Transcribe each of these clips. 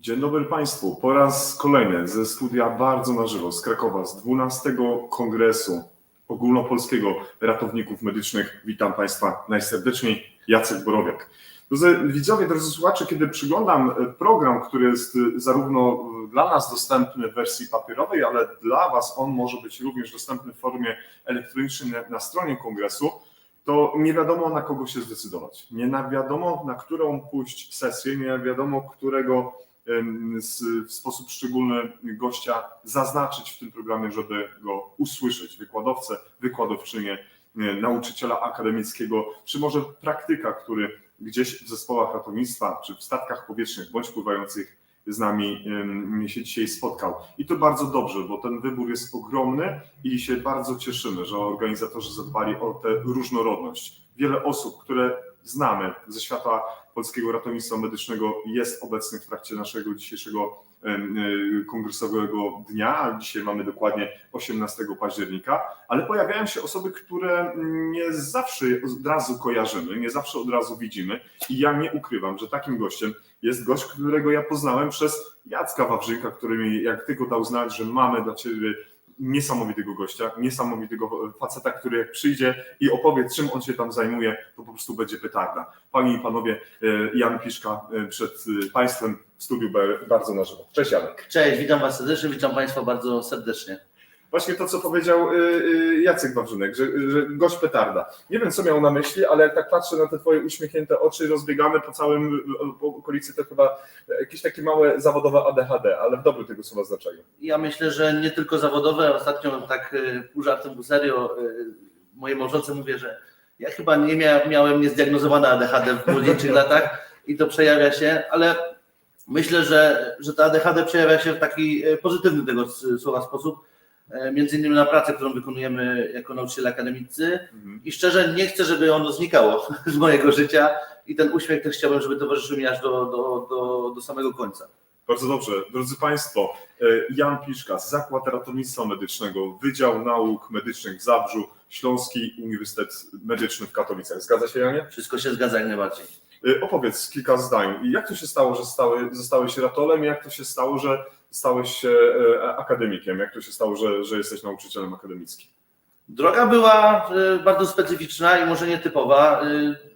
Dzień dobry Państwu. Po raz kolejny ze studia Bardzo na żywo z Krakowa, z 12 Kongresu Ogólnopolskiego Ratowników Medycznych. Witam Państwa najserdeczniej, Jacek Borowiak. Drodzy widzowie, drodzy słuchacze, kiedy przyglądam program, który jest zarówno dla nas dostępny w wersji papierowej, ale dla Was on może być również dostępny w formie elektronicznej na stronie Kongresu, to nie wiadomo, na kogo się zdecydować. Nie wiadomo, na którą pójść sesję, nie wiadomo, którego w sposób szczególny gościa zaznaczyć w tym programie, żeby go usłyszeć. Wykładowcę, wykładowczynię, nauczyciela akademickiego, czy może praktyka, który gdzieś w zespołach ratownictwa, czy w statkach powietrznych, bądź pływających z nami się dzisiaj spotkał. I to bardzo dobrze, bo ten wybór jest ogromny i się bardzo cieszymy, że organizatorzy zadbali o tę różnorodność. Wiele osób, które znamy ze świata polskiego ratownictwa medycznego, jest obecnych w trakcie naszego dzisiejszego kongresowego dnia, a dzisiaj mamy dokładnie 18 października, ale pojawiają się osoby, które nie zawsze od razu kojarzymy, nie zawsze od razu widzimy i ja nie ukrywam, że takim gościem jest gość, którego ja poznałem przez Jacka Wawrzynka, który mi jak tylko dał znać, że mamy dla Ciebie niesamowitego gościa, niesamowitego faceta, który jak przyjdzie i opowie, czym on się tam zajmuje, to po prostu będzie petarda. Panie i panowie, Jan Piszka przed Państwem w studiu Bardzo na żywo. Cześć Janek. Cześć, witam Was serdecznie, witam Państwa bardzo serdecznie. Właśnie to, co powiedział Jacek Wawrzynek, że gość petarda. Nie wiem, co miał na myśli, ale jak tak patrzę na te Twoje uśmiechnięte oczy rozbiegane po okolicy, to chyba jakieś takie małe zawodowe ADHD, ale w dobrym tego słowa znaczeniu. Ja myślę, że nie tylko zawodowe. Ostatnio tak pół żartem, pół serio mojej małżonce mówię, że ja chyba nie miałem niezdiagnozowane ADHD w młodzieńczych latach i to przejawia się, ale myślę, że ta ADHD przejawia się w taki pozytywny tego słowa sposób. Między innymi na pracę, którą wykonujemy jako nauczyciele akademicy i szczerze nie chcę, żeby ono znikało z mojego życia i ten uśmiech też chciałbym, żeby towarzyszył mi aż do samego końca. Bardzo dobrze. Drodzy Państwo, Jan Piszka, Zakład Ratownictwa Medycznego, Wydział Nauk Medycznych w Zabrzu, Śląski Uniwersytet Medyczny w Katowicach. Zgadza się, Janie? Wszystko się zgadza jak najbardziej. Opowiedz kilka zdań. Jak to się stało, że zostałeś ratolem? Jak to się stało, że stałeś się akademikiem? Jak to się stało, że jesteś nauczycielem akademickim? Droga była bardzo specyficzna i może nietypowa.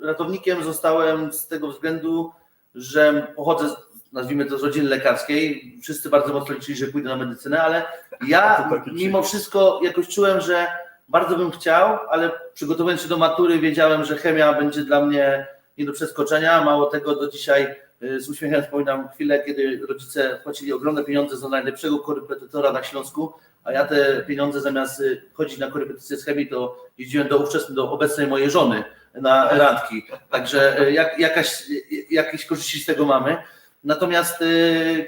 Ratownikiem zostałem z tego względu, że pochodzę, nazwijmy to, z rodziny lekarskiej. Wszyscy bardzo mocno liczyli, że pójdę na medycynę, ale ja mimo wszystko jakoś czułem, że bardzo bym chciał, ale przygotowując się do matury wiedziałem, że chemia będzie dla mnie nie do przeskoczenia. Mało tego, do dzisiaj z uśmiechem wspominam chwilę, kiedy rodzice płacili ogromne pieniądze za najlepszego korepetytora na Śląsku, a ja te pieniądze zamiast chodzić na korepetycję z chemii, to jeździłem do obecnej mojej żony na randki. Także jakieś korzyści z tego mamy. Natomiast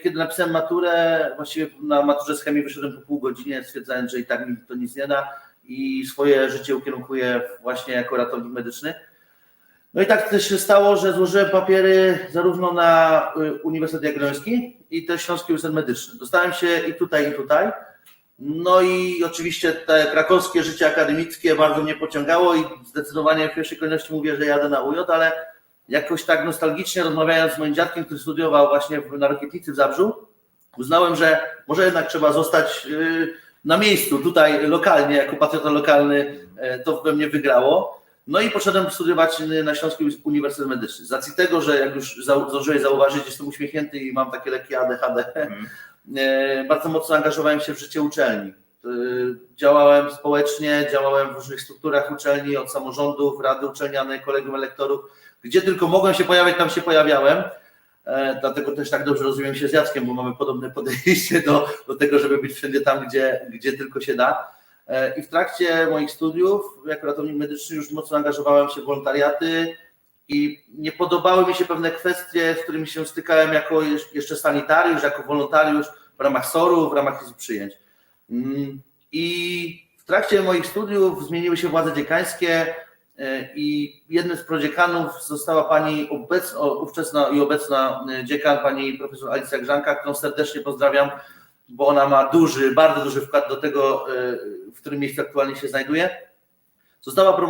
kiedy napisałem maturę, właściwie na maturze z chemii wyszedłem po pół godzinie, stwierdzając, że i tak mi to nic nie da i swoje życie ukierunkuję właśnie jako ratownik medyczny. No i tak też się stało, że złożyłem papiery zarówno na Uniwersytet Jagielloński i też Śląski Uniwersytet Medyczny. Dostałem się i tutaj, i tutaj. No i oczywiście te krakowskie życie akademickie bardzo mnie pociągało i zdecydowanie w pierwszej kolejności mówię, że jadę na UJ, ale jakoś tak nostalgicznie rozmawiając z moim dziadkiem, który studiował właśnie na Rakietnicy w Zabrzu, uznałem, że może jednak trzeba zostać na miejscu, tutaj lokalnie, jako patriota lokalny, to we mnie wygrało. No i poszedłem studiować na Śląski Uniwersytet Medyczny. Z racji tego, że jak już zdążyłeś zauważyć, jestem uśmiechnięty i mam takie lekkie ADHD, bardzo mocno angażowałem się w życie uczelni. Działałem społecznie, działałem w różnych strukturach uczelni, od samorządów, rady uczelnianej, kolegium lektorów. Gdzie tylko mogłem się pojawiać, tam się pojawiałem. Dlatego też tak dobrze rozumiem się z Jackiem, bo mamy podobne podejście do tego, żeby być wszędzie tam, gdzie tylko się da. I w trakcie moich studiów jako ratownik medyczny już mocno angażowałem się w wolontariaty i nie podobały mi się pewne kwestie, z którymi się stykałem jako jeszcze sanitariusz, jako wolontariusz w ramach SOR-u, w ramach izb przyjęć. I w trakcie moich studiów zmieniły się władze dziekańskie i jednym z prodziekanów została pani ówczesna i obecna dziekan, pani profesor Alicja Grzanka, którą serdecznie pozdrawiam, bo ona ma bardzo duży wkład do tego, w którym miejscu aktualnie się znajduje. Została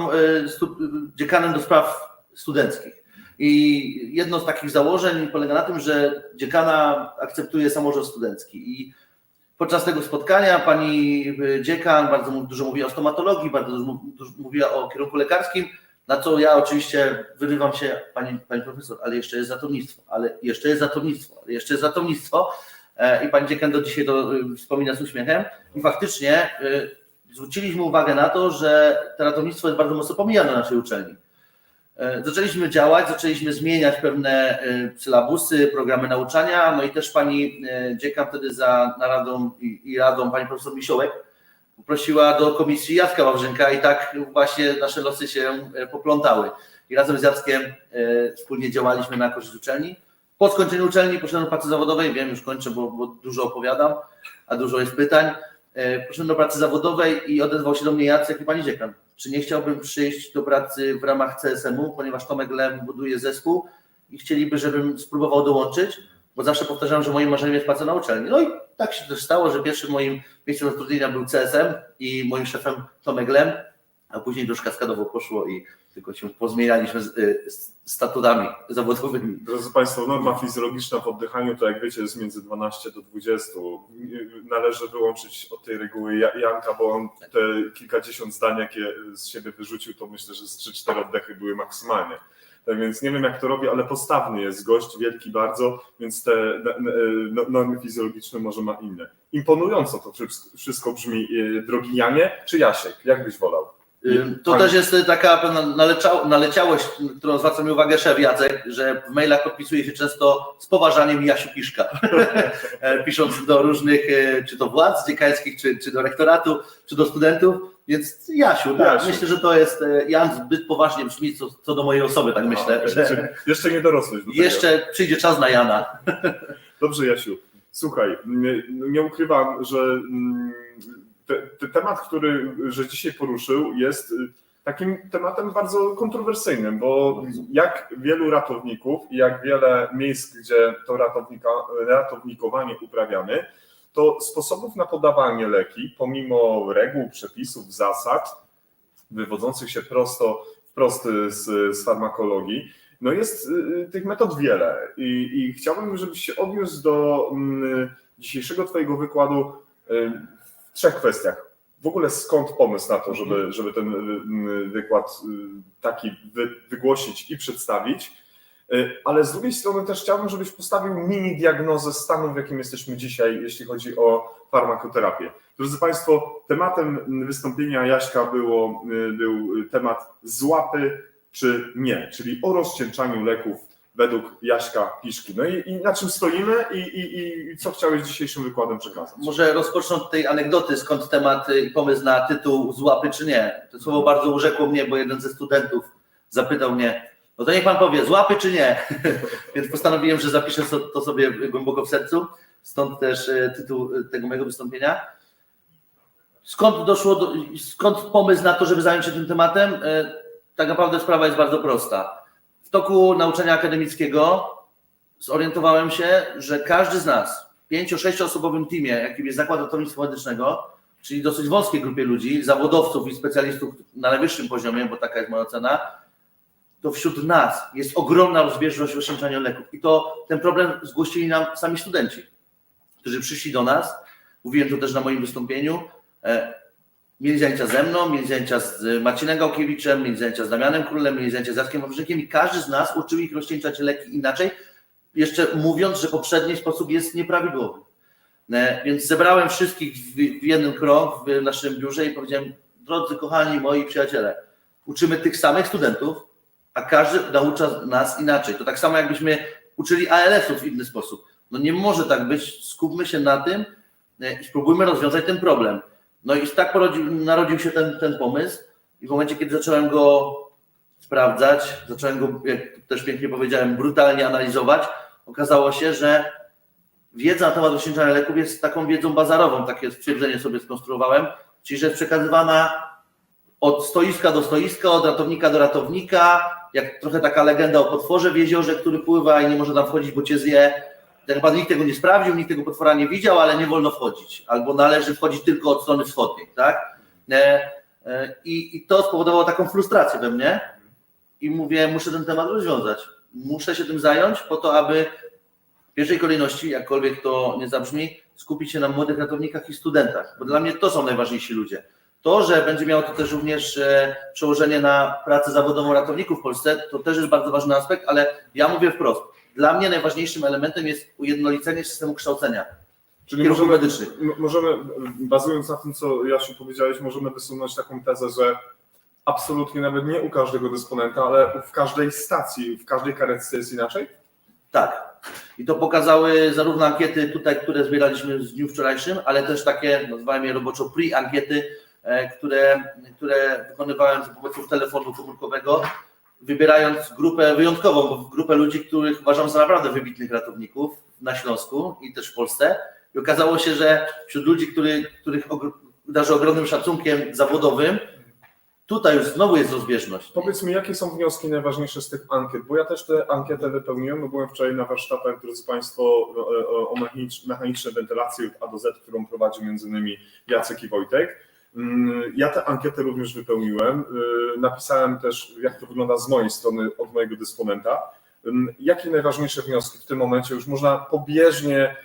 dziekanem do spraw studenckich. I jedno z takich założeń polega na tym, że dziekana akceptuje samorząd studencki. I podczas tego spotkania pani dziekan bardzo dużo mówiła o stomatologii, bardzo dużo mówiła o kierunku lekarskim, na co ja oczywiście wyrywam się, pani profesor, ale jeszcze jest zatomnictwo, ale jeszcze jest zatomnictwo, ale jeszcze jest zatomnictwo. I pani dziekan do dzisiaj to wspomina z uśmiechem. I faktycznie zwróciliśmy uwagę na to, że to ratownictwo jest bardzo mocno pomijane na naszej uczelni. Zaczęliśmy działać, zaczęliśmy zmieniać pewne sylabusy, programy nauczania, no i też pani dziekan wtedy za naradą i radą pani profesor Misiołek poprosiła do komisji Jacka Wawrzynka i tak właśnie nasze losy się poplątały. I razem z Jackiem wspólnie działaliśmy na korzyść uczelni. Po skończeniu uczelni poszedłem do pracy zawodowej, wiem, już kończę, bo dużo opowiadam, a dużo jest pytań. Poszedłem do pracy zawodowej i odezwał się do mnie Jacek i pani dziekan. Czy nie chciałbym przyjść do pracy w ramach CSM-u, ponieważ Tomek Lem buduje zespół i chcieliby, żebym spróbował dołączyć, bo zawsze powtarzam, że moim marzeniem jest praca na uczelni. No i tak się też stało, że pierwszym moim miejscem zatrudnienia był CSM i moim szefem Tomek Lem, a później już kaskadowo poszło i tylko się pozmienialiśmy statutami zawodowymi. Drodzy Państwo, norma fizjologiczna w oddychaniu to jak wiecie jest między 12 do 20. Należy wyłączyć od tej reguły Janka, bo on te kilkadziesiąt zdań, jakie z siebie wyrzucił, to myślę, że z 3-4 oddechy były maksymalnie. Tak więc nie wiem jak to robi, ale postawny jest gość, wielki bardzo, więc te normy fizjologiczne może ma inne. Imponująco to wszystko brzmi, drogi Janie, czy Jasiek? Jak byś wolał? To też jest taka pewna naleciałość, którą zwraca mi uwagę szef Jacek, że w mailach podpisuje się często z poważaniem Jasiu Piszka, pisząc do różnych, czy to władz dziekańskich, czy do rektoratu, czy do studentów, więc Jasiu, tak, Jasiu. Myślę, że to jest, Jan zbyt poważnie brzmi co do mojej osoby, tak myślę. Że jeszcze nie dorosłeś do tego. Jeszcze przyjdzie czas na Jana. Dobrze Jasiu, słuchaj, nie ukrywam, że temat, że dzisiaj poruszył, jest takim tematem bardzo kontrowersyjnym, bo jak wielu ratowników i jak wiele miejsc, gdzie to ratownikowanie uprawiamy, to sposobów na podawanie leki, pomimo reguł, przepisów, zasad, wywodzących się wprost z farmakologii, no jest tych metod wiele i chciałbym, żebyś się odniósł do dzisiejszego twojego wykładu w 3 kwestiach. W ogóle skąd pomysł na to, żeby ten wykład taki wygłosić i przedstawić, ale z drugiej strony też chciałbym, żebyś postawił mini diagnozę stanu, w jakim jesteśmy dzisiaj, jeśli chodzi o farmakoterapię. Drodzy Państwo, tematem wystąpienia Jaśka był temat złapy czy nie, czyli o rozcieńczaniu leków według Jaśka Piszki. No i na czym stoimy i co chciałeś dzisiejszym wykładem przekazać? Może rozpocznę od tej anegdoty, skąd temat i pomysł na tytuł złapy czy nie. To słowo bardzo urzekło mnie, bo jeden ze studentów zapytał mnie, no to niech pan powie, złapy czy nie? Więc postanowiłem, że zapiszę to sobie głęboko w sercu, stąd też tytuł tego mojego wystąpienia. Skąd pomysł na to, żeby zająć się tym tematem? Tak naprawdę sprawa jest bardzo prosta. W toku nauczania akademickiego zorientowałem się, że każdy z nas, 5-6-osobowym teamie, jakim jest Zakład Ratownictwa Medycznego, czyli dosyć wąskiej grupie ludzi, zawodowców i specjalistów na najwyższym poziomie, bo taka jest moja ocena, to wśród nas jest ogromna rozbieżność rozcieńczania leków. I ten problem zgłosili nam sami studenci, którzy przyszli do nas, mówiłem to też na moim wystąpieniu, mieli zajęcia ze mną, mieli zajęcia z Marcinem Gałkiewiczem, mieli zajęcia z Damianem Królem, mieli zajęcia z Jackiem Wawrzynkiem i każdy z nas uczył ich rozcieńczać leki inaczej, jeszcze mówiąc, że poprzedni sposób jest nieprawidłowy. Więc zebrałem wszystkich w jeden krąg w naszym biurze i powiedziałem, drodzy kochani moi przyjaciele, uczymy tych samych studentów, a każdy naucza nas inaczej. To tak samo jakbyśmy uczyli ALS-ów w inny sposób. No nie może tak być, skupmy się na tym i spróbujmy rozwiązać ten problem. No i tak narodził się ten pomysł i w momencie, kiedy zacząłem go sprawdzać, zacząłem go, jak też pięknie powiedziałem, brutalnie analizować, okazało się, że wiedza na temat rozcieńczania leków jest taką wiedzą bazarową, takie stwierdzenie sobie skonstruowałem, czyli że jest przekazywana od stoiska do stoiska, od ratownika do ratownika, jak trochę taka legenda o potworze w jeziorze, który pływa i nie może tam wchodzić, bo cię zje. Tak naprawdę nikt tego nie sprawdził, nikt tego potwora nie widział, ale nie wolno wchodzić, albo należy wchodzić tylko od strony wschodniej, tak? I to spowodowało taką frustrację we mnie i mówię, muszę ten temat rozwiązać. muszę się tym zająć po to, aby w pierwszej kolejności, jakkolwiek to nie zabrzmi, skupić się na młodych ratownikach i studentach, bo dla mnie to są najważniejsi ludzie. To, że będzie miało to też również przełożenie na pracę zawodową ratowników w Polsce, to też jest bardzo ważny aspekt, ale ja mówię wprost, dla mnie najważniejszym elementem jest ujednolicenie systemu kształcenia. Czyli możemy, bazując na tym, co Jasiu powiedziałeś, możemy wysunąć taką tezę, że absolutnie nawet nie u każdego dysponenta, ale w każdej stacji, w każdej karetce jest inaczej? Tak. I to pokazały zarówno ankiety tutaj, które zbieraliśmy w dniu wczorajszym, ale też takie, nazwałem je roboczo pre-ankiety, które wykonywałem za pomocą telefonu komórkowego, wybierając grupę wyjątkową, bo grupę ludzi, których uważam za naprawdę wybitnych ratowników na Śląsku i też w Polsce. I okazało się, że wśród ludzi, których darzę ogromnym szacunkiem zawodowym, tutaj już znowu jest rozbieżność. Powiedz mi, jakie są wnioski najważniejsze z tych ankiet, bo ja też tę ankietę wypełniłem, bo byłem wczoraj na warsztatach, drodzy Państwo, o mechanicznej wentylacji od A do Z, którą prowadzi m.in. Jacek i Wojtek. Ja tę ankietę również wypełniłem, napisałem też, jak to wygląda z mojej strony, od mojego dysponenta. Jakie najważniejsze wnioski w tym momencie już można pobieżnie,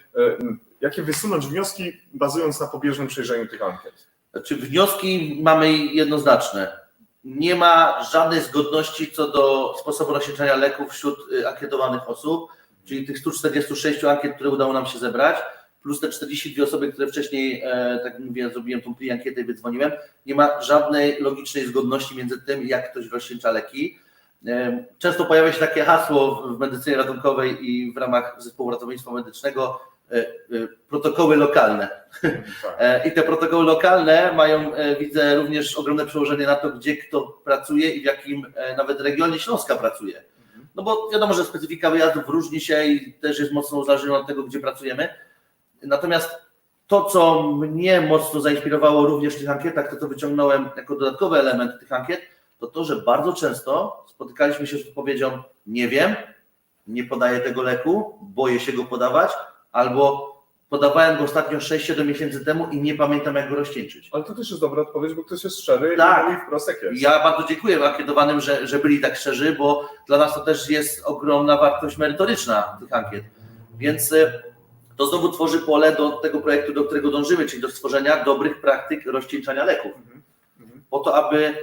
jakie wysunąć wnioski, bazując na pobieżnym przejrzeniu tych ankiet? Znaczy, wnioski mamy jednoznaczne. Nie ma żadnej zgodności co do sposobu rozliczania leków wśród ankietowanych osób, czyli tych 146 ankiet, które udało nam się zebrać, plus te 42 osoby, które wcześniej, tak jak mówiłem, zrobiłem tą ankietę i wydzwoniłem. Nie ma żadnej logicznej zgodności między tym, jak ktoś rozcieńcza leki. Często pojawia się takie hasło w medycynie ratunkowej i w ramach zespołu ratownictwa medycznego, protokoły lokalne. I te protokoły lokalne mają, widzę, również ogromne przełożenie na to, gdzie kto pracuje i w jakim nawet regionie Śląska pracuje. No bo wiadomo, że specyfika wyjazdów różni się i też jest mocno uzależniona od tego, gdzie pracujemy. Natomiast to, co mnie mocno zainspirowało również w tych ankietach, to co wyciągnąłem jako dodatkowy element tych ankiet, to to, że bardzo często spotykaliśmy się z odpowiedzią: nie wiem, nie podaję tego leku, boję się go podawać, albo podawałem go ostatnio 6-7 miesięcy temu i nie pamiętam, jak go rozcieńczyć. Ale to też jest dobra odpowiedź, bo ktoś jest szczery tak. I mówi wprost, jak jest. Ja bardzo dziękuję ankietowanym, że byli tak szczerzy, bo dla nas to też jest ogromna wartość merytoryczna tych ankiet. Więc to znowu tworzy pole do tego projektu, do którego dążymy, czyli do stworzenia dobrych praktyk rozcieńczania leków. Po to, aby...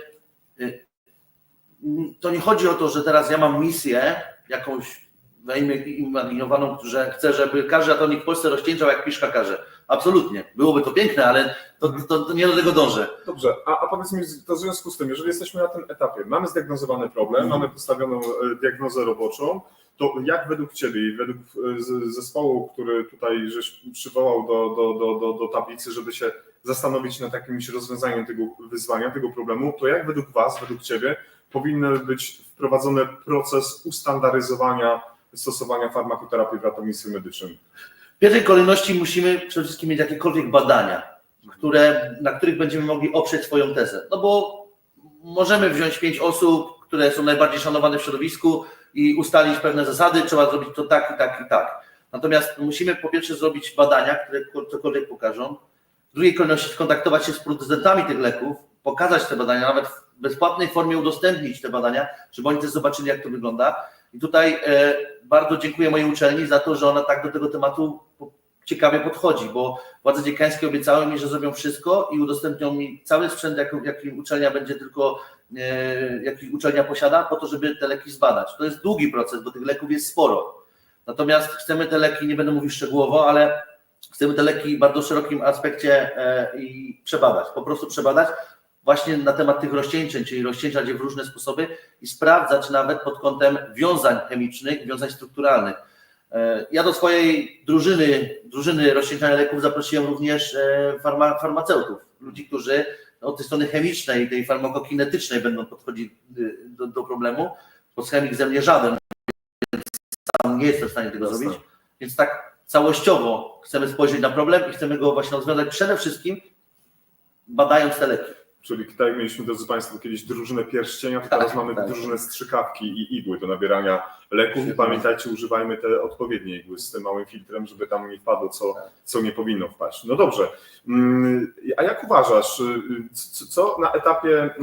To nie chodzi o to, że teraz ja mam misję jakąś wyimaginowaną, że chcę, żeby każdy ratownik w Polsce rozcieńczał, jak Piszka każe. Absolutnie. Byłoby to piękne, ale to nie do tego dążę. Dobrze, a powiedz mi, to w związku z tym, jeżeli jesteśmy na tym etapie, mamy zdiagnozowany problem, mamy postawioną diagnozę roboczą, to jak według Ciebie i według zespołu, który tutaj żeś przywołał do tablicy, żeby się zastanowić nad jakimś rozwiązaniem tego wyzwania, tego problemu, to jak według Was, według Ciebie powinien być wprowadzony proces ustandaryzowania stosowania farmakoterapii w ratownictwie medycznym? W pierwszej kolejności musimy przede wszystkim mieć jakiekolwiek badania, na których będziemy mogli oprzeć swoją tezę. No bo możemy wziąć 5 osób, które są najbardziej szanowane w środowisku i ustalić pewne zasady, trzeba zrobić to tak i tak i tak. Natomiast musimy po pierwsze zrobić badania, które cokolwiek pokażą. W drugiej kolejności skontaktować się z producentami tych leków, pokazać te badania, nawet w bezpłatnej formie udostępnić te badania, żeby oni też zobaczyli, jak to wygląda. I tutaj bardzo dziękuję mojej uczelni za to, że ona tak do tego tematu ciekawie podchodzi, bo władze dziekańskie obiecały mi, że zrobią wszystko i udostępnią mi cały sprzęt, jaki uczelnia będzie tylko, jaki uczelnia posiada, po to, żeby te leki zbadać. To jest długi proces, bo tych leków jest sporo. Natomiast chcemy te leki, nie będę mówił szczegółowo, ale chcemy te leki w bardzo szerokim aspekcie i przebadać, po prostu przebadać właśnie na temat tych rozcieńczeń, czyli rozcieńczać je w różne sposoby i sprawdzać nawet pod kątem wiązań chemicznych, wiązań strukturalnych. Ja do swojej drużyny rozcieńczania leków zaprosiłem również farmaceutów, ludzi, którzy od tej strony chemicznej, tej farmakokinetycznej będą podchodzić do problemu, bo chemik ze mnie żaden, więc sam nie jestem w stanie tego zrobić, więc tak całościowo chcemy spojrzeć na problem i chcemy go właśnie rozwiązać przede wszystkim badając te leki. Czyli tak jak mieliśmy, drodzy Państwo, kiedyś drużynę pierścienia, to teraz mamy drużynę strzykawki i igły do nabierania leków. I pamiętajcie, używajmy te odpowiednie igły z tym małym filtrem, żeby tam nie wpadło, co nie powinno wpaść. No dobrze, a jak uważasz, co na etapie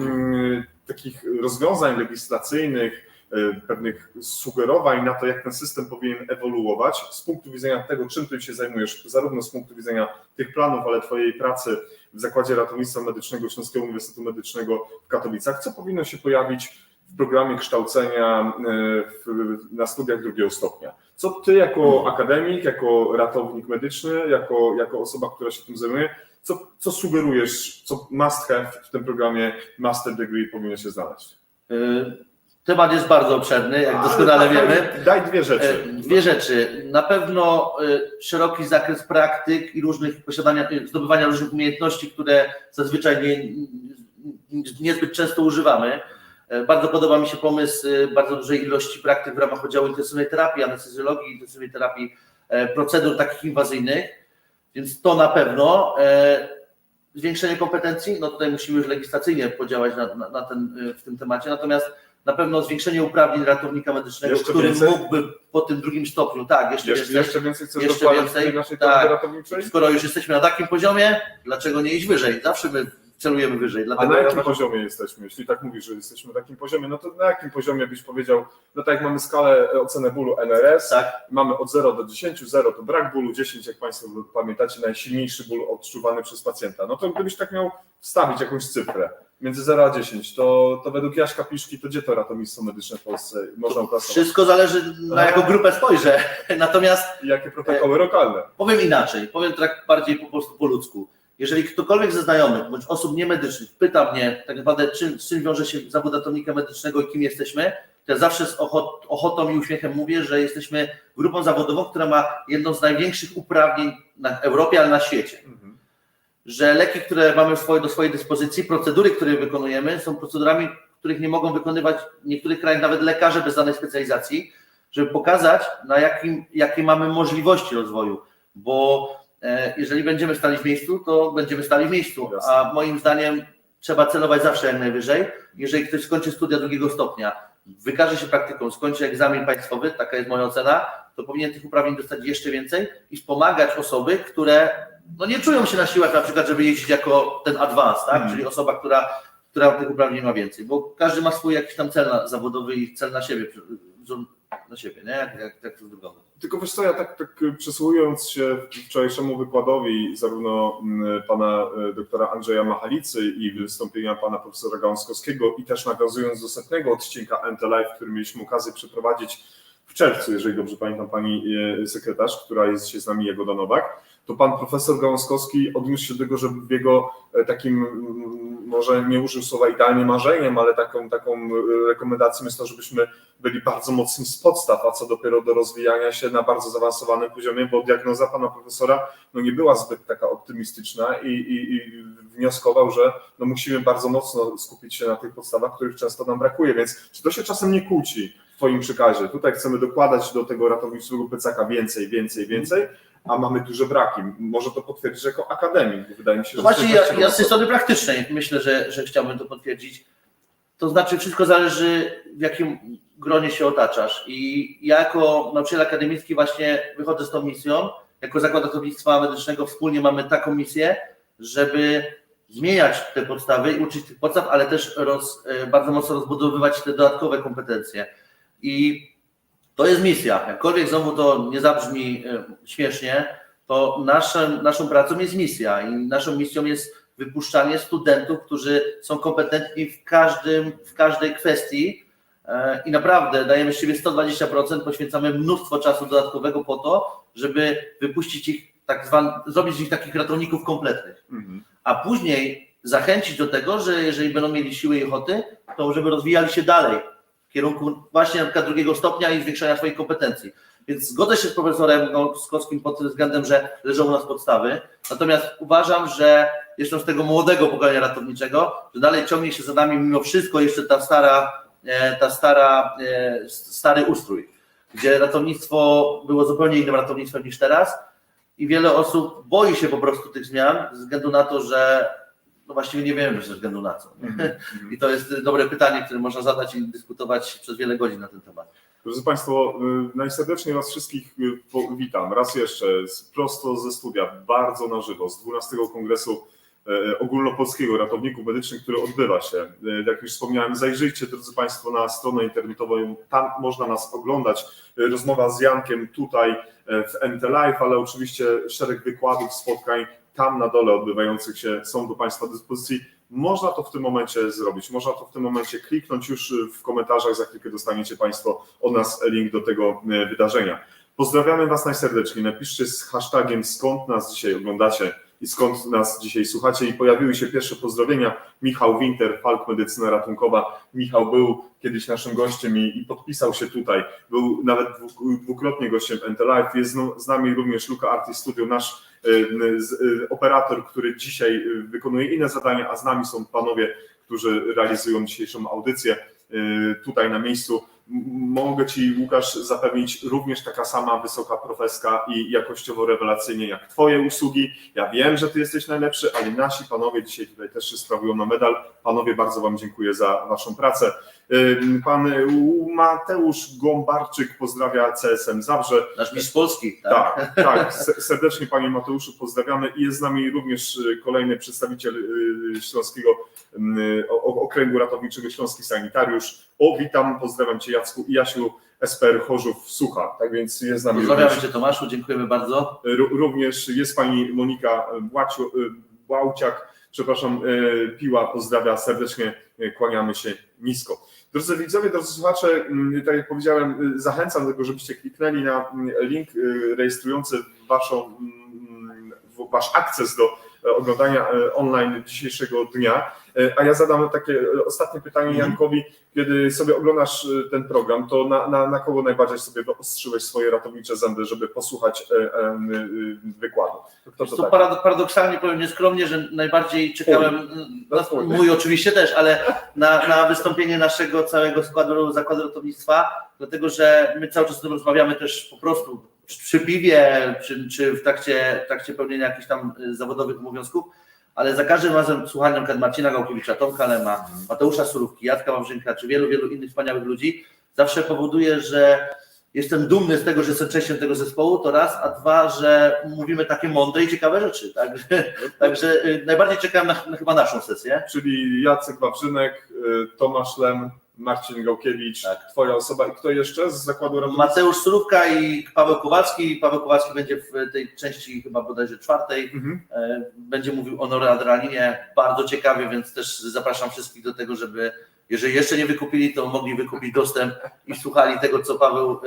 takich rozwiązań legislacyjnych, pewnych sugerowań na to, jak ten system powinien ewoluować z punktu widzenia tego, czym ty się zajmujesz, zarówno z punktu widzenia tych planów, ale twojej pracy w Zakładzie Ratownictwa Medycznego Śląskiego Uniwersytetu Medycznego w Katowicach, co powinno się pojawić w programie kształcenia na studiach drugiego stopnia. Co ty jako akademik, jako ratownik medyczny, jako osoba, która się tym zajmuje, co sugerujesz, co must have w tym programie Master Degree powinno się znaleźć? Temat jest bardzo obszerny, jak doskonale wiemy. Daj dwie rzeczy. Dwie rzeczy. Na pewno szeroki zakres praktyk i różnych zdobywania różnych umiejętności, które zazwyczaj niezbyt często używamy. Bardzo podoba mi się pomysł bardzo dużej ilości praktyk w ramach oddziału intensywnej terapii, anestezjologii, intensywnej terapii, procedur takich inwazyjnych, więc to na pewno. Zwiększenie kompetencji, no tutaj musimy już legislacyjnie podziałać w tym temacie, natomiast na pewno zwiększenie uprawnień ratownika medycznego, który mógłby po tym drugim stopniu, tak, jeszcze więcej chcesz dokładać w tej naszej teorii ratowniczej? Skoro już jesteśmy na takim poziomie, dlaczego nie iść wyżej? Zawsze my celujemy wyżej. A na jakim poziomie jesteśmy? Jeśli tak mówisz, że jesteśmy na takim poziomie, no to na jakim poziomie byś powiedział, no tak jak mamy skalę oceny bólu NRS, tak. Mamy od 0 do 10, 0 to brak bólu, 10 jak Państwo pamiętacie, najsilniejszy ból odczuwany przez pacjenta. No to gdybyś tak miał wstawić jakąś cyfrę między 0 a 10, to według Jaśka Piszki, to gdzie to ratownictwo medyczne w Polsce można uplasować? Wszystko zależy na jaką grupę spojrzę, natomiast... I jakie protokoły lokalne? Powiem inaczej, powiem tak bardziej po prostu po ludzku. Jeżeli ktokolwiek ze znajomych bądź osób niemedycznych pyta mnie tak naprawdę, czym wiąże się zawód ratownika medycznego i kim jesteśmy, to ja zawsze z ochotą i uśmiechem mówię, że jesteśmy grupą zawodową, która ma jedno z największych uprawnień w Europie, ale na świecie. Że leki, które mamy do swojej dyspozycji, procedury, które wykonujemy, są procedurami, których nie mogą wykonywać w niektórych krajach nawet lekarze bez danej specjalizacji, żeby pokazać, jakie mamy możliwości rozwoju, bo jeżeli będziemy stali w miejscu, to będziemy stali w miejscu, a moim zdaniem trzeba celować zawsze jak najwyżej. Jeżeli ktoś skończy studia drugiego stopnia, wykaże się praktyką, skończy egzamin państwowy, taka jest moja ocena, to powinien tych uprawnień dostać jeszcze więcej i wspomagać osoby, które nie czują się na siłach na przykład, żeby jeździć jako ten advance, tak? Czyli osoba, która tych uprawnień ma więcej, bo każdy ma swój jakiś tam cel zawodowy i cel na siebie, nie? Jak to wygląda. Tylko wiesz co, ja tak przysłuchując się wczorajszemu wykładowi zarówno pana doktora Andrzeja Machalicy i wystąpienia pana profesora Gałązkowskiego i też nawiązując do setnego odcinka MT Live, który mieliśmy okazję przeprowadzić w czerwcu, jeżeli dobrze pamiętam, pani sekretarz, która jest dzisiaj z nami, Jagoda Nowak, to pan profesor Gałązkowski odniósł się do tego, że w jego takim, może nie użył słowa idealnie marzeniem, ale taką rekomendacją jest to, żebyśmy byli bardzo mocni z podstaw, a co dopiero do rozwijania się na bardzo zaawansowanym poziomie, bo diagnoza pana profesora nie była zbyt taka optymistyczna i wnioskował, że musimy bardzo mocno skupić się na tych podstawach, których często nam brakuje, więc czy to się czasem nie kłóci w twoim przekazie? Tutaj chcemy dokładać do tego ratowniczego plecaka więcej, a mamy duże braki. Może to potwierdzić jako akademik, bo wydaje mi się, że... Właśnie ja z tej strony praktycznej myślę, że chciałbym to potwierdzić. To znaczy wszystko zależy, w jakim gronie się otaczasz. I ja jako nauczyciel akademicki właśnie wychodzę z tą misją. Jako Zakład Ratownictwa Medycznego wspólnie mamy taką misję, żeby zmieniać te podstawy i uczyć tych podstaw, ale też bardzo mocno rozbudowywać te dodatkowe kompetencje. I to jest misja. Jakkolwiek znowu to nie zabrzmi śmiesznie, to naszą pracą jest misja i naszą misją jest wypuszczanie studentów, którzy są kompetentni w każdej kwestii i naprawdę dajemy z siebie 120%, poświęcamy mnóstwo czasu dodatkowego po to, żeby wypuścić ich, zrobić z nich takich ratowników kompletnych. A później zachęcić do tego, że jeżeli będą mieli siły i ochoty, to żeby rozwijali się dalej w kierunku właśnie na przykład drugiego stopnia i zwiększania swoich kompetencji. Więc zgodzę się z profesorem Gałązkowskim pod tym względem, że leżą u nas podstawy. Natomiast uważam, że jestem z tego młodego pokolenia ratowniczego, że dalej ciągnie się za nami mimo wszystko jeszcze stary ustrój, gdzie ratownictwo było zupełnie innym ratownictwem niż teraz i wiele osób boi się po prostu tych zmian ze względu na to, że właściwie nie wiemy ze względu na co. I to jest dobre pytanie, które można zadać i dyskutować przez wiele godzin na ten temat. Drodzy Państwo, najserdeczniej Was wszystkich witam raz jeszcze prosto ze studia, bardzo na żywo, z 12 Kongresu ogólnopolskiego ratowników medycznych, który odbywa się. Jak już wspomniałem, zajrzyjcie, drodzy Państwo, na stronę internetową, tam można nas oglądać. Rozmowa z Jankiem tutaj w NT Live, ale oczywiście szereg wykładów, spotkań tam na dole odbywających się są do Państwa dyspozycji. Można to w tym momencie zrobić, można to w tym momencie kliknąć, już w komentarzach za chwilkę dostaniecie Państwo od nas link do tego wydarzenia. Pozdrawiamy Was najserdeczniej, napiszcie z hashtagiem skąd nas dzisiaj oglądacie i skąd nas dzisiaj słuchacie i pojawiły się pierwsze pozdrowienia. Michał Winter, Falk Medycyna Ratunkowa. Michał był kiedyś naszym gościem i podpisał się tutaj, był nawet dwukrotnie gościem NT Live. Jest z nami również Luka Artis Studio, nasz operator, który dzisiaj wykonuje inne zadania, a z nami są panowie, którzy realizują dzisiejszą audycję tutaj na miejscu. Mogę Ci, Łukasz, zapewnić również taka sama wysoka profeska i jakościowo rewelacyjnie jak Twoje usługi. Ja wiem, że Ty jesteś najlepszy, ale nasi panowie dzisiaj tutaj też się sprawują na medal. Panowie, bardzo Wam dziękuję za Waszą pracę. Pan Mateusz Gombarczyk pozdrawia CSM Zabrze. Nasz mistrz Polski. Tak. Serdecznie Panie Mateuszu pozdrawiamy i jest z nami również kolejny przedstawiciel Śląskiego Okręgu Ratowniczego Śląski Sanitariusz. Witam, pozdrawiam Cię Jacku i Jasiu, SPR Chorzów Sucha. Tak więc jest z nami. Pozdrawiamy Cię Tomaszu, dziękujemy bardzo. Również jest Pani Monika Błauciak, Piła, pozdrawia serdecznie, kłaniamy się nisko. Drodzy widzowie, drodzy słuchacze, tak jak powiedziałem, zachęcam do tego, żebyście kliknęli na link rejestrujący Wasz akces do oglądania online dzisiejszego dnia. A ja zadam takie ostatnie pytanie Jankowi. Kiedy sobie oglądasz ten program, to na kogo najbardziej sobie wyostrzyłeś swoje ratownicze zęby, żeby posłuchać wykładu? To paradoksalnie powiem nieskromnie, że najbardziej czekałem, mój oczywiście też, ale na wystąpienie naszego całego zakładu ratownictwa, dlatego że my cały czas o tym rozmawiamy też po prostu przy piwie, czy w trakcie pełnienia jakichś tam zawodowych obowiązków, ale za każdym razem słuchanie np. Marcina Gałkiewicza, Tomka Lema, Mateusza Surówki, Jacka Wawrzynka, czy wielu innych wspaniałych ludzi, zawsze powoduje, że jestem dumny z tego, że jestem częścią tego zespołu, to raz, a dwa, że mówimy takie mądre i ciekawe rzeczy. Także najbardziej czekałem na chyba naszą sesję. Czyli Jacek Wawrzynek, Tomasz Lem, Marcin Gałkiewicz, tak. Twoja osoba i kto jeszcze z zakładu ratownictwa? Mateusz Surówka i Paweł Kowalski. Paweł Kowalski będzie w tej części chyba bodajże 4. Będzie mówił o noradrenalinie. Bardzo ciekawie, więc też zapraszam wszystkich do tego, żeby jeżeli jeszcze nie wykupili, to mogli wykupić dostęp i słuchali tego, co Paweł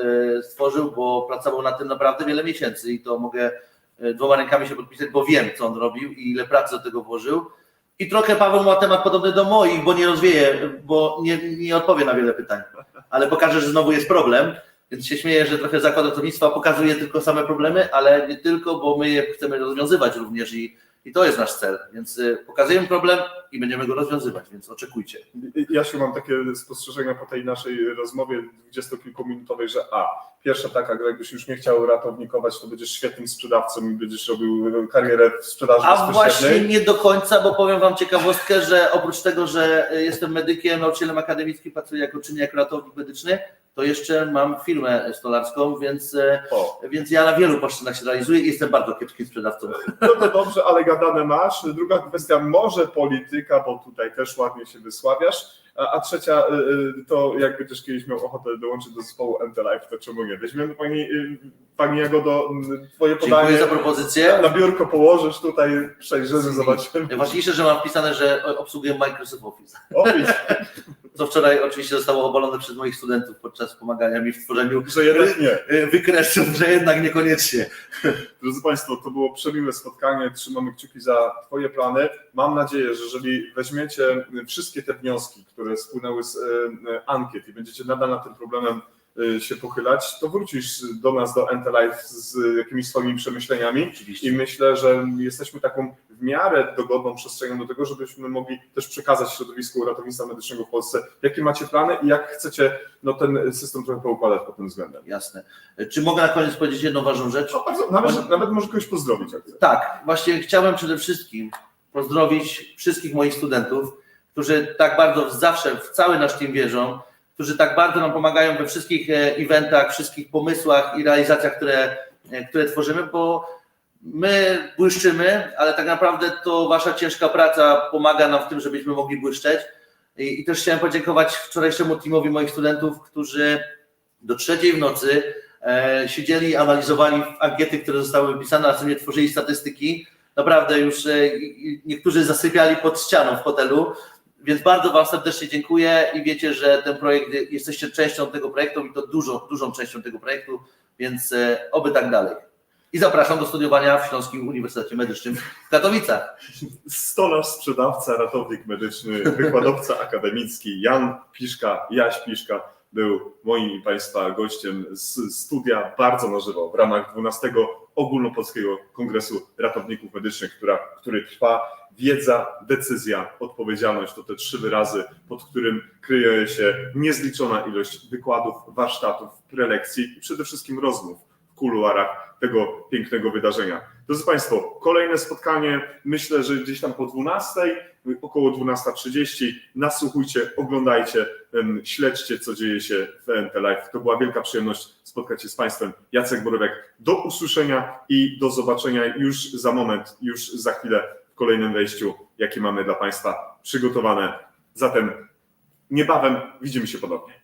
stworzył, bo pracował nad tym naprawdę wiele miesięcy i to mogę 2 rękami się podpisać, bo wiem, co on robił i ile pracy do tego włożył. I trochę Paweł ma temat podobny do moich, bo nie rozwieje, bo nie odpowie na wiele pytań, ale pokaże, że znowu jest problem, więc się śmieję, że trochę zakład ratownictwa pokazuje tylko same problemy, ale nie tylko, bo my je chcemy rozwiązywać również i to jest nasz cel, więc pokazujemy problem i będziemy go rozwiązywać, więc oczekujcie. Jasiu, mam takie spostrzeżenia po tej naszej rozmowie 20-kilkuminutowej, że pierwsza taka, jakbyś już nie chciał ratownikować, to będziesz świetnym sprzedawcą i będziesz robił karierę w sprzedaży bezpośredniej. Właśnie nie do końca, bo powiem Wam ciekawostkę, że oprócz tego, że jestem medykiem, nauczycielem akademickim, pracuję jako ratownik medyczny, to jeszcze mam firmę stolarską, więc ja na wielu płaszczyznach się realizuję i jestem bardzo kiepskim sprzedawcą. No to dobrze, ale gadane masz. Druga kwestia, może polityka, bo tutaj też ładnie się wysławiasz. A trzecia, to jak będziesz kiedyś miał ochotę dołączyć do zespołu NT Live, to czemu nie? Weźmiemy Pani Jagodo, Twoje podanie. Dziękuję za propozycję. Na biurko położysz, tutaj przejrzymy, zobaczymy. Najważniejsze, że mam wpisane, że obsługuję Microsoft Office. Co wczoraj oczywiście zostało obalone przez moich studentów podczas pomagania mi w tworzeniu wykresów, że jednak niekoniecznie. Drodzy Państwo, to było przemiłe spotkanie, trzymamy kciuki za Twoje plany. Mam nadzieję, że jeżeli weźmiecie wszystkie te wnioski, które spłynęły z ankiet i będziecie nadal nad tym problemem się pochylać, to wrócisz do nas, do NT Live z jakimiś swoimi przemyśleniami. Oczywiście. I myślę, że jesteśmy taką w miarę dogodną przestrzenią do tego, żebyśmy mogli też przekazać środowisku ratownictwa medycznego w Polsce, jakie macie plany i jak chcecie ten system trochę poukładać pod tym względem. Jasne. Czy mogę na koniec powiedzieć jedną ważną rzecz? Nawet może kogoś pozdrowić. Jak chcesz. Tak, właśnie chciałem przede wszystkim pozdrowić wszystkich moich studentów, którzy tak bardzo zawsze w cały nasz team wierzą, którzy tak bardzo nam pomagają we wszystkich eventach, wszystkich pomysłach i realizacjach, które tworzymy, bo My błyszczymy, ale tak naprawdę to wasza ciężka praca pomaga nam w tym, żebyśmy mogli błyszczeć. I też chciałem podziękować wczorajszemu teamowi moich studentów, którzy do 3:00 w nocy siedzieli, analizowali ankiety, które zostały wypisane, a co nie tworzyli statystyki. Naprawdę już niektórzy zasypiali pod ścianą w hotelu, więc bardzo wam serdecznie dziękuję i wiecie, że ten projekt, jesteście częścią tego projektu i to dużą częścią tego projektu, więc oby tak dalej. I zapraszam do studiowania w Śląskim Uniwersytecie Medycznym w Katowicach. Stolarz, sprzedawca, ratownik medyczny, wykładowca akademicki Jaś Piszka był moim i Państwa gościem z studia bardzo na żywo w ramach 12. Ogólnopolskiego Kongresu Ratowników Medycznych, który trwa. Wiedza, decyzja, odpowiedzialność to te 3 wyrazy, pod którym kryje się niezliczona ilość wykładów, warsztatów, prelekcji i przede wszystkim rozmów w kuluarach tego pięknego wydarzenia. Drodzy Państwo, kolejne spotkanie, myślę, że gdzieś tam po 12, około 12:30. Nasłuchujcie, oglądajcie, śledźcie, co dzieje się w ENT Live. To była wielka przyjemność spotkać się z Państwem. Jacek Borowek. Do usłyszenia i do zobaczenia już za moment, już za chwilę w kolejnym wejściu, jakie mamy dla Państwa przygotowane. Zatem niebawem widzimy się ponownie.